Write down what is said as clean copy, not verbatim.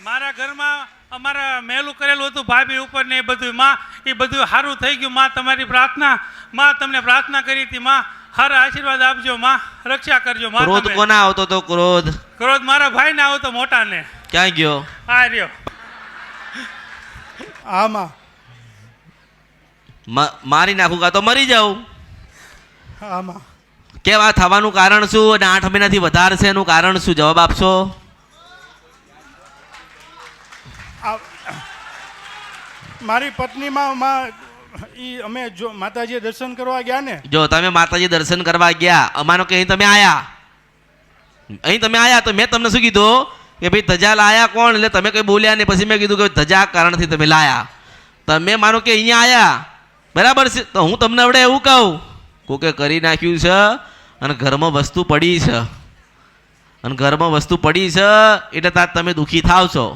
મારા ઘરમાં અમારા મેલું કરેલું હતું ભાભી ઉપર ને એ બધું માં, એ બધું સારું થઈ ગયું માં. તમારી પ્રાર્થના માં, તમને પ્રાર્થના કરી હતી માં, સારા આશીર્વાદ આપજો માં, રક્ષા કરજો માં. ક્રોધ કોના આવતો તો? ક્રોધ ક્રોધ મારા ભાઈ ને આવતો, મોટા ને. ક્યાં ગયો? આ રહ્યો. આમાં મારી નાખું કાં તો મરી જાઉં. આમાં કેમ આ થવાનું કારણ શું? અને 8 મહિનાથી વધારે છે એનું કારણ શું? જવાબ આપશો. મારી પત્નીમાં અમે જો માતાજીએ દર્શન કરવા ગયા ને, જો તમે માતાજી દર્શન કરવા ગયા, અમાનો કે અહીં તમે આયા, અહીં તમે આયા તો મેં તમને શું કીધું કે ભાઈ ધજા લાયા કોણ? એટલે તમે કંઈ બોલ્યા ને પછી મેં કીધું કે ધજા કારણથી તમે લાયા. તમે માનો કે અહીંયા આયા, બરાબર છે? તો હું તમને હવે એવું કહું, કોકે કરી નાખ્યું છે અને ઘરમાં વસ્તુ પડી છે, અને ઘરમાં વસ્તુ પડી છે એટલે તાર તમે દુઃખી થાવ છો.